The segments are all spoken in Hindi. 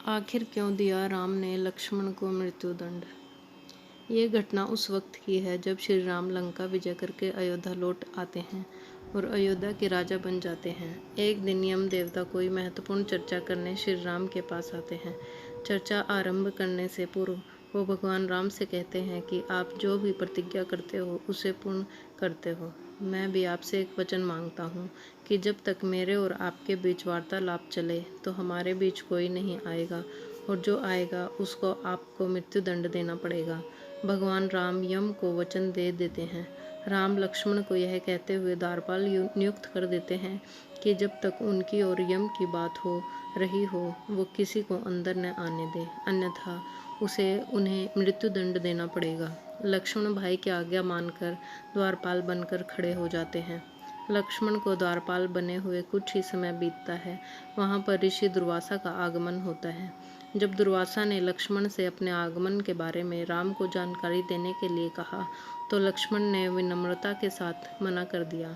आखिर क्यों दिया राम ने लक्ष्मण को मृत्युदंड। ये घटना उस वक्त की है जब श्री राम लंका विजय करके अयोध्या लौट आते हैं और अयोध्या के राजा बन जाते हैं। एक दिन यम देवता कोई महत्वपूर्ण चर्चा करने श्री राम के पास आते हैं। चर्चा आरंभ करने से पूर्व वो भगवान राम से कहते हैं कि आप जो भी प्रतिज्ञा करते हो उसे पूर्ण करते हो। मैं भी आपसे एक वचन मांगता हूँ कि जब तक मेरे और आपके बीच वार्तालाप चले तो हमारे बीच कोई नहीं आएगा और जो आएगा उसको आपको मृत्युदंड देना पड़ेगा। भगवान राम यम को वचन दे देते हैं। राम लक्ष्मण को यह कहते हुए द्वारपाल नियुक्त कर देते हैं कि जब तक उनकी और यम की बात हो रही हो वो किसी को अंदर न आने दे, अन्यथा उन्हें मृत्युदंड देना पड़ेगा। लक्ष्मण भाई की आज्ञा मानकर द्वारपाल बनकर खड़े हो जाते हैं। लक्ष्मण को द्वारपाल बने हुए कुछ ही समय बीतता है। वहाँ पर ऋषि दुर्वासा का आगमन होता है। जब दुर्वासा ने लक्ष्मण से अपने आगमन के बारे में राम को जानकारी देने के लिए कहा तो लक्ष्मण ने विनम्रता के साथ मना कर दिया।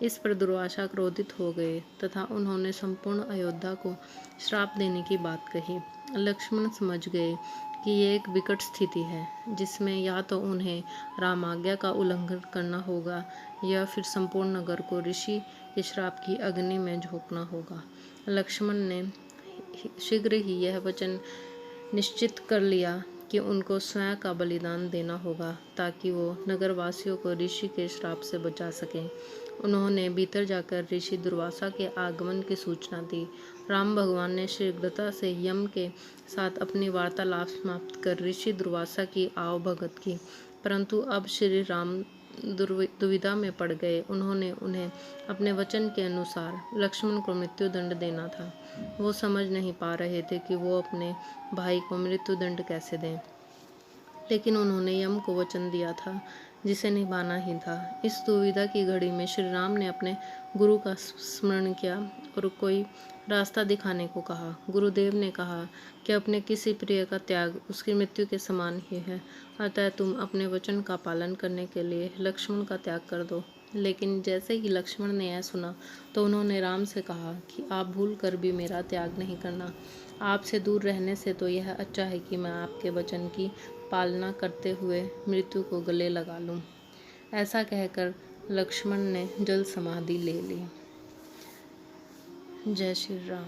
इस पर दुर्वासा क्रोधित हो गए तथा उन्होंने संपूर्ण अयोध्या को श्राप देने की बात कही। लक्ष्मण समझ गए कि ये एक विकट स्थिति है जिसमें या तो उन्हें राम आज्ञा का उल्लंघन करना होगा या फिर संपूर्ण नगर को ऋषि के श्राप की अग्नि में झोंकना होगा। लक्ष्मण ने शीघ्र ही यह वचन निश्चित कर लिया कि उनको स्वयं का बलिदान देना होगा ताकि वो नगरवासियों को ऋषि के श्राप से बचा सकें। उन्होंने भीतर जाकर ऋषि दुर्वासा के आगमन की सूचना दी। राम भगवान ने शीघ्रता से यम के साथ अपनी वार्तालाप समाप्त कर ऋषि दुर्वासा की आवभगत की, परंतु अब श्री राम दुविधा में पड़ गए। उन्होंने उन्हें अपने वचन के अनुसार लक्ष्मण को मृत्युदंड देना था। वो समझ नहीं पा रहे थे कि वो अपने भाई को मृत्युदंड कैसे दें, लेकिन उन्होंने यम को वचन दिया था जिसे निभाना ही था। इस दुविधा की घड़ी में श्री राम ने अपने गुरु का स्मरण किया और कोई रास्ता दिखाने को कहा। गुरुदेव ने कहा कि अपने किसी प्रिय का त्याग उसकी मृत्यु के समान ही है, अतः तुम अपने वचन का पालन करने के लिए लक्ष्मण का त्याग कर दो। लेकिन जैसे ही लक्ष्मण ने यह सुना तो उन्होंने राम से कहा कि आप भूल कर भी मेरा त्याग नहीं करना। आपसे दूर रहने से तो यह अच्छा है कि मैं आपके वचन की पालना करते हुए मृत्यु को गले लगा लूं। ऐसा कहकर लक्ष्मण ने जल समाधि ले ली। जय श्री राम।